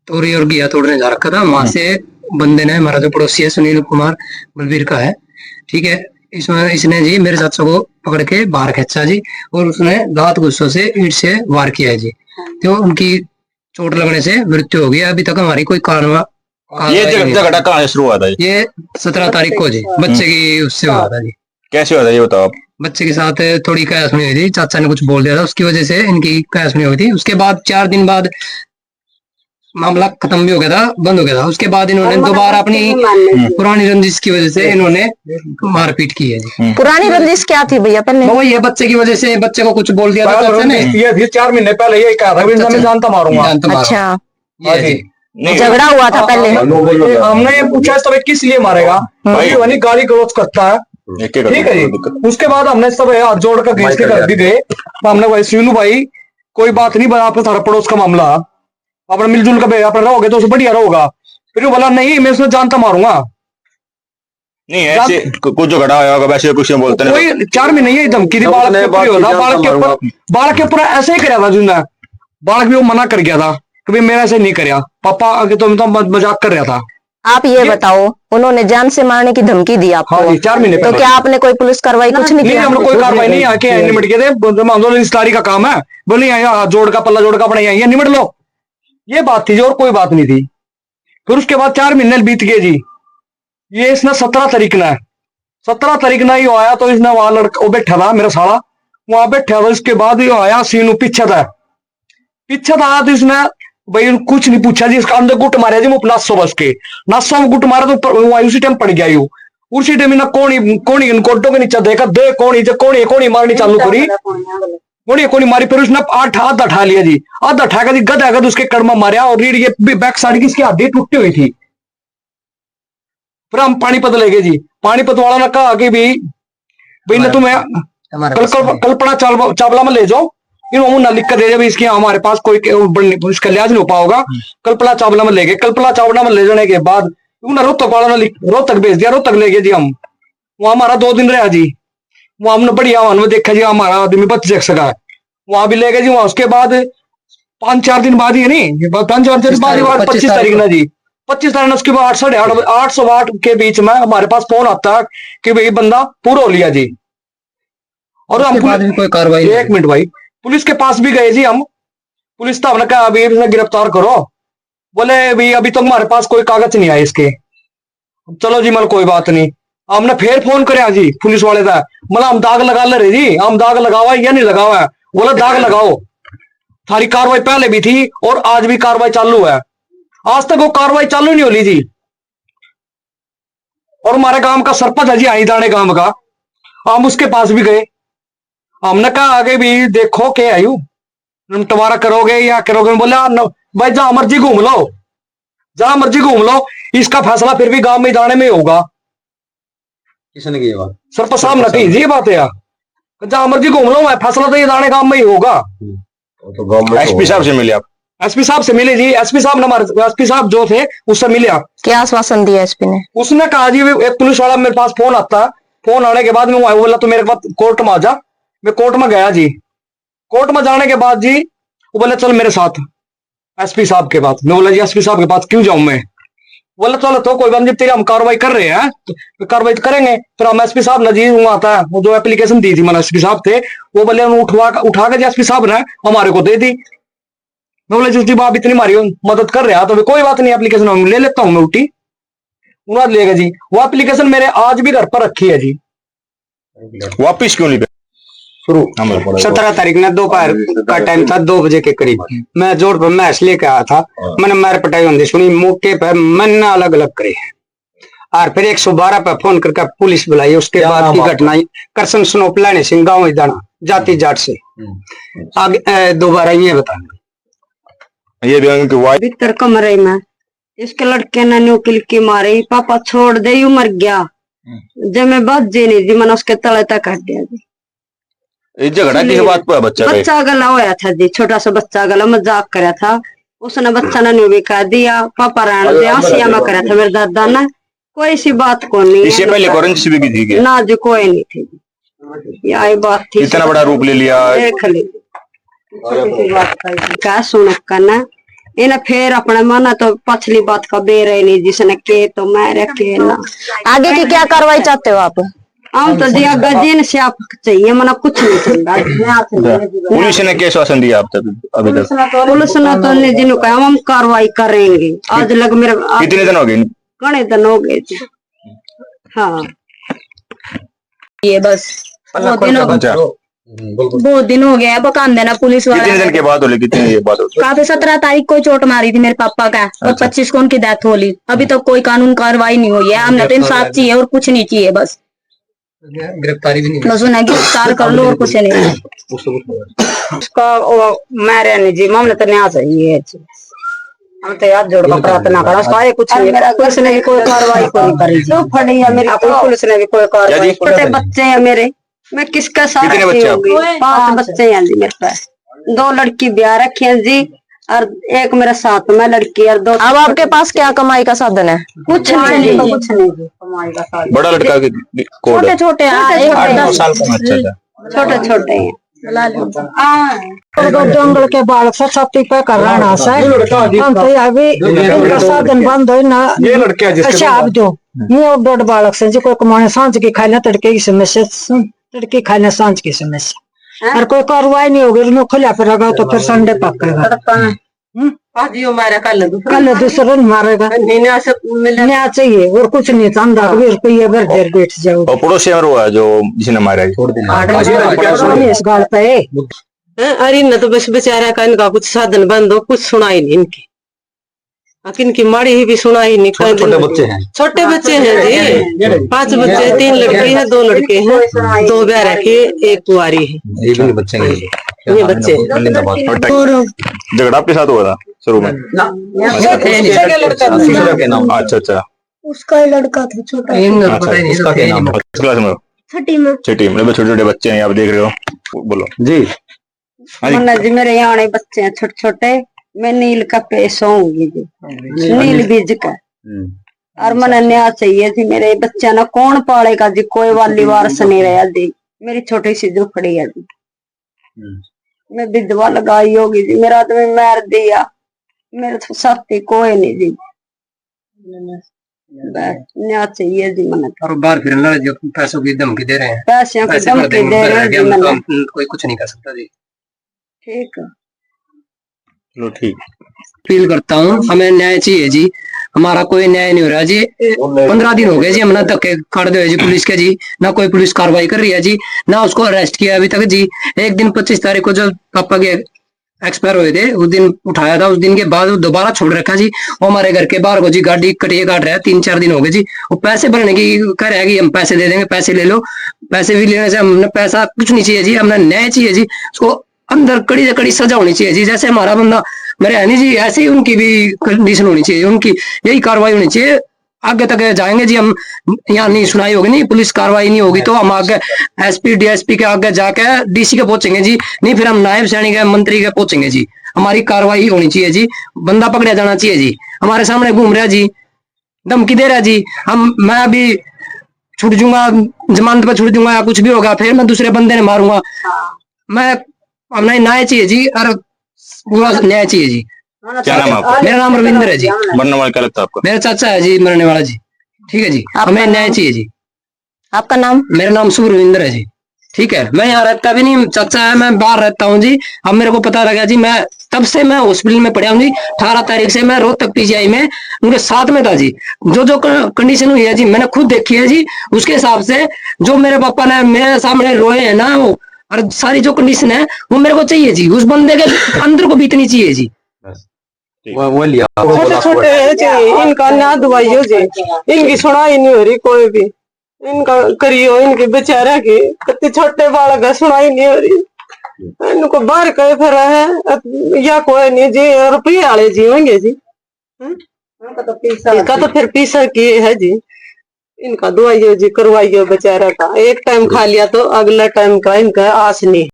तोड़ी और घिया तोड़ने जा रखा था। वहां से बंदे ने, हमारा जो पड़ोसी है सुनील कुमार बलबीर का है, ठीक है, इसमें इसने जी मेरे चाचा को पकड़ के बाहर खींचा जी, और उसने दांत गुस्सों से ईंट से वार किया है जी। तो उनकी चोट लगने से मृत्यु हो गई। अभी तक हमारी कोई ये झगड़ा कहाँ से शुरू हुआ था? ये 17 तारीख को जी बच्चे की उससे हुआ था जी। कैसे हुआ था ये बताओ आप? बच्चे के साथ थोड़ी कहासुनी हुई थी, चाचा ने कुछ बोल दिया था, उसकी वजह से इनकी कहासुनी हुई थी। उसके बाद 4 दिन बाद मामला खत्म भी हो गया था, बंद हो गया था। उसके बाद इन्होंने दोबारा अपनी पुरानी रंजिश की वजह से इन्होंने मारपीट की है जी। पुरानी रंजिश क्या थी भैया पहले? वो ये बच्चे की वजह से, बच्चे को कुछ बोल दिया था चाचा ने। ये 4 महीने पहले ये कहा था मैं जानता मारूंगा। अच्छा, नहीं झगड़ा हुआ था पहले। हमने ये पूछा इस तरह किस लिए मारेगा भाई, वही गाली गलौज करता है, ठीक है जी। उसके बाद हमने सब हाथ जोड़ कर गैस के घर भी गए, तो हमने भाई सीनू भाई कोई बात नहीं, आपने सारा पड़ोस का मामला अपना मिलजुल कर अपना रहोगे तो उसे बढ़िया रहोगा। फिर वो बोला नहीं मैं उसमें जानता मारूंगा। नहीं ऐसे कुछ जो घड़ा होगा वैसे कुछ बोलते नहीं। कोई 4 महीने ये धमकी थी, बालक के ऊपर ऐसे ही कराया था जिसने। बालक भी वो मना कर गया था कि भाई मेरा ऐसे नहीं कराया पापा, आगे तो मजाक कर रहा था। आप ये बताओ, उन्होंने जान से मारने की धमकी दी आपको? हाँ जी, 4 महीने तो क्या आपने कोई पुलिस कार्रवाई कुछ नहीं किया? हमने कोई कार्रवाई नहीं, आके निमट गए थे। आंदोलन इस तारीख का काम है, बोले यहाँ जोड़ का पल्ला जोड़ का अपने यहाँ निमट लो, ये बात थी जी, और कोई बात नहीं थी। फिर उसके बाद 4 महीने बीत गए जी। ये इसने 17 तारीख ना 17 तारीख ना ही आया, तो इसने वहां लड़का वो बैठा था मेरा साला, वहां बैठा था। उसके बाद ये आया सीनू पीछे था तो इसने भाई कुछ नहीं पूछा जी, इसका अंदर गुट मारा जी। वो नासो बस के नासो में गुट मारा तो उसी टाइम पड़ गया यू। उसी टाइम ना कोणी कोटो के नीचे देखा दे कोणी मारनी चालू करी, कोणी मारी। फिर उसने आधा ठा लिया जी, आधा ठा कर गधा गद उसके कड़मा मारा, और रीढ़ ये बैक साइड की इसकी हड्डी टूटी हुई थी। फिर हम पानीपत ले गए जी। पानीपत वाला ने कहा कि भाई ना तुम्हें कल्पना चावला में ले जाओ, इन्होंने ना लिख कर दे जब इसकी हमारे पास कोई इसका लिहाज नहीं हो पाओगा। कल्पना चावला में ले गए। कल्पना चावला में ले जाने के बाद रोहतक वाला ने रोहतक भेज दिया। रोहतक ले गए जी हम, वहां हमारा 2 दिन रहा जी। वहां हमने बढ़िया में देखा जी हमारा आदमी बच सका है, वहां भी ले गए जी। वहां उसके बाद 5-4 दिन बाद ही नहीं, 5-4 दिन बाद 25 तारीख ना जी, 25 तारीख उसके बाद 8:30 के बीच में हमारे पास फोन आता है कि भाई बंदा पूरा हो लिया जी। और हम कोई कार्रवाई, 1 मिनट भाई, पुलिस के पास भी गए जी हम। पुलिस तो हमने कहा अभी गिरफ्तार करो, बोले भाई अभी तो हमारे पास कोई कागज नहीं आए इसके। चलो जी, मतलब कोई बात नहीं। हमने फिर फोन कराया जी पुलिस वाले था, मतलब हम दाग लगा ले रहे जी, हम दाग लगावा या नहीं लगावा है? बोला दाग लगाओ, थारी कार्रवाई पहले भी थी और आज भी कार्रवाई चालू है। आज तक वो कार्रवाई चालू नहीं हो ली जी। और हमारे गांव का सरपंच है जी, आई दाने गांव का, हम उसके पास भी गए। हमने कहा आगे भी देखो क्या आयु तुम्हारा करोगे या करोगे? बोला भाई जहां मर्जी घूम लो, जहां मर्जी घूम लो, इसका फैसला फिर भी गांव में दाने में होगा। किसने की बात? सरपंच साहब ने कही ये बात है यार, जहां मर्जी घूम लो, फैसला तो ये दाने गांव में ही होगा। तो एसपी साहब से मिले आप? एसपी साहब से मिले जी। एसपी साहब ने हमारे एसपी साहब जो थे उससे मिले आप। क्या आश्वासन दिया एसपी ने? उसने कहा जी एक पुलिस वाला मेरे पास फोन आता, फोन आने के बाद में बोला तो मेरे पास कोर्ट में आ जा। मैं कोर्ट में गया जी। कोर्ट में जाने के बाद जी वो बोले चल मेरे साथ एसपी साहब के पास। मैं बोला जी एसपी साहब के पास क्यों जाऊं मैं? बोला चलो तो कोई बात नहीं, तेरी हम कार्रवाई कर रहे हैं तो कार्रवाई करेंगे। फिर हम एसपी साहब ने जी वहां आता है वो जो एप्लीकेशन दी थी, मतलब एसपी साहब थे वो बोले उठा के एसपी साहब ने हमारे को दे दी। मैं बोला जी बाप इतनी मारी मदद कर रहा तो कोई बात नहीं, एप्लीकेशन ले लेता हूँ मैं उठी। उन्होंने लेगा जी वो एप्लीकेशन मेरे आज भी घर पर रखी है जी। वापिस क्यों नहीं? 17 तारीख में दोपहर का टाइम था, 2 बजे के करीब मैं जोड़ पर मैच लेके आया था। मैंने मार पटाई होंगी सुनी, मौके पर मैंने अलग अलग करे और फिर 112 पर फोन करके पुलिस बुलाई। उसके बाद की घटना करसन स्नोप लाने सिंह गाँव दाना जाति जाट से आगे दोबारा ये बताना। ये भीतर कमरे में इसके लड़के ने न्यूकिल की मारी, पापा छोड़ दे यू मर गया। जब मैं बच जी नहीं जी, मैंने उसके तले तक हट दिया जी। झगड़ा किस बात पर? बच्चा गला होया था जी, छोटा सा बच्चा गला मजाक करा था उसने, बच्चा ने न्यू भी कह दिया पापा रहने दे, आसिया में करा था मेरे दादा ने। कोई सी बात को नहीं, इससे पहले कौरंस भी की थी ना जी? कोई नहीं थी, यही बात थी। इतना बड़ा रूप ले लिया, देख ली बात क्या सुन करना इन्हें फिर अपने माना तो पछली बात का बेर है नहीं, जिसने के तो मैं रखे ना। आगे की क्या कार्रवाई चाहते हो आप? हम तो जी गजीन से आप चाहिए, मना कुछ नहीं चलता। पुलिस ने क्या शासन दिया आप तक अभी तक? पुलिस ने तो ने जिन्हों कहा हम कार्रवाई करेंगे। आज लग मेरे कितने दिन हो गए? घने दिन हो गए जी। हाँ ये बस बहुत अच्छा, दिन हो गया है बकान देना पुलिस कितने वाला। दिन के बाद होली? कितने ये बात होती? काफी 17 तारीख को चोट मारी थी मेरे पापा का और 25 को उनकी डेथ होली। अभी तक कोई कानून कार्रवाई नहीं हुई है। हमने तो इंसाफ चाहिए और कुछ नहीं चाहिए, बस गिरफ्तारी भी नहीं बस उन्हें गिरफ्तार कर लो और कुछ नहीं। उसका मेरे नहीं जी मामले तो न्याय चाहिए जी। हम तो याद जोड़ का प्रार्थना करा उसका कुछ नहीं। पुलिस ने भी कोई कार्रवाई नहीं करी जी। फड़ी है मेरी पुलिस ने भी कोई कार्रवाई। छोटे बच्चे हैं मेरे, मैं किसका साथ कितने बच्चे हैं? 5 बच्चे हैं जी मेरे पास। 2 लड़की ब्याह रखी है जी और एक मेरे साथ में लड़की और 2। अब आपके पास क्या कमाई का साधन है? कुछ नहीं कुछ नहीं जी कमाई का साधन। बड़ा लड़का की कोड छोटे छोटे 8-9 साल का। अच्छा, छोटे छोटे हैं। जंगल के बालक से छाती पे कर रहा है। हम तो अभी इनका साधन बंद हो ना। ये लड़के हैं जिसके अच्छा आप जो ये और 2 बालक से जो कोई कमाने सांझ की खाना तड़के की समस्या, तड़के खाना सांझ की समस्या और कोई कार्रवाई नहीं होगी। उसमें खुला पे रखा तो फिर संडे पक्का कल दूसरा मारेगा। न्याय चाहिए और कुछ नहीं चाहता। रुपये भर देर बैठ जाओ। और पड़ोसी में हुआ जो जिसने मारा इस गाल पे अरे न तो बस बेचारा का इनका कुछ साधन बंद हो, कुछ सुनाई नहीं इनकी। इनकी माड़ी ही भी सुनाई नहीं। छोटे बच्चे हैं, छोटे बच्चे हैं जी। 5 बच्चे, 3 लड़की है, 2 लड़के हैं, 2 ब्याह रखे, 1 कुंवारी है। ये बच्चे हैं ये बच्चे झगड़ा आपके साथ हुआ था शुरू में? अच्छा अच्छा, उसका लड़का था छोटा। उसका क्या नाम? क्लास में? छठी में। छोटे छोटे बच्चे हैं आप देख रहे हो। बोलो जी। मुन्ना जी मेरे यहाँ आने बच्चे हैं छोटे छोटे। मैं नील का पेश होंगी जी, नील बीज का। और मन न्याय चाहिए थी। मेरे बच्चा ना कौन पालेगा जी, कोई वाली वारस नहीं रहा जी। मेरी छोटी सी झोपड़ी है जी, मैं विधवा लगाई होगी जी। मेरा आदमी मार दिया, मेरे तो साथी कोई नहीं जी। न्याय चाहिए जी मन। और बाहर फिरना जो पैसों की धमकी दे रहे हैं, पैसों की धमकी दे रहे हैं जी मन। कोई कुछ नहीं कर सकता जी। ठीक है, चलो ठीक। अपील करता हूँ, हमें न्याय चाहिए जी। हमारा कोई न्याय नहीं हो रहा जी। 15 दिन हो गए जी, हमने धक्के काट दिए जी पुलिस के जी। ना कोई पुलिस कार्रवाई कर रही है जी, ना उसको अरेस्ट किया अभी तक जी। एक दिन 25 तारीख को जब पापा के एक्सपायर हुए थे उस दिन उठाया था। उस दिन के बाद दोबारा छोड़ रखा जी। वो हमारे घर के बाहर को जी गाड़ी कटिए काट रहा है। 3-4 दिन हो गए जी। वो पैसे भरने की कह रहा है कि हम पैसे दे देंगे, पैसे ले लो। पैसे भी लेने से हमने पैसा कुछ नहीं चाहिए जी, हमने न्याय चाहिए जी। उसको अंदर कड़ी से कड़ी सजा होनी चाहिए जी। जैसे हमारा बंदा मेरे हनी जी, ऐसे ही उनकी भी कंडीशन होनी चाहिए। उनकी यही कार्रवाई होनी चाहिए। आगे तक जाएंगे जी हम। यहाँ नहीं सुनाई होगी, नहीं पुलिस कार्रवाई नहीं होगी तो हम आगे एसपी डीएसपी के आगे जाके डीसी के पहुंचेंगे जी। नहीं फिर हम नायब सैनिक के मंत्री के पहुंचेंगे जी। हमारी कार्रवाई होनी चाहिए जी। बंदा पकड़ा जाना चाहिए जी। हमारे सामने घूम रहा जी, धमकी दे रहा जी। मैं अभी छूट जाऊंगा, जमानत पर छूट जाऊंगा या कुछ भी होगा, फिर मैं दूसरे बंदे ने मारूंगा। मैं हमें न्याय चाहिए जी और पूरा न्याय चाहिए जी। क्या नाम आपका? मेरा नाम रविंद्र है जी। मरने वाला क्या लगता है आपको? मेरा चाचा है जी मरने वाला जी। ठीक है जी, हमें न्याय चाहिए जी। आपका नाम? मेरा नाम शुभ रविंद्र है जी। ठीक है, मैं यहाँ रहता भी नहीं, चाचा है, मैं बाहर रहता हूँ जी। अब मेरे को पता लगा जी, मैं तब से मैं हॉस्पिटल में पड़ा हूँ जी। 18 तारीख से मैं रोहतक पीजीआई में उनके साथ में था जी। जो जो कंडीशन हुई है जी मैंने खुद देखी है जी। उसके हिसाब से जो मेरे पापा ने मेरे सामने रोए हैं ना, वो और सारी जो कंडीशन है वो मेरे को चाहिए जी। उस बंदे के अंदर को बीतनी चाहिए जी। वो लिया छोटे छोटे हैं जी, इनका न्याय दवाइयो जी। इनकी सुनाई नहीं हो रही कोई भी। इनका करियो, इनके बेचारे की कितने छोटे बालक है, सुनाई नहीं हो रही। इनको बाहर कहे फिर है या कोई नहीं जी। रुपये वाले जी होंगे जी। इसका तो फिर पीसा किए है जी। इनका दवाइयो जी करवाइयो बेचारा का। एक टाइम खा लिया तो अगला टाइम का इनका आस नहीं।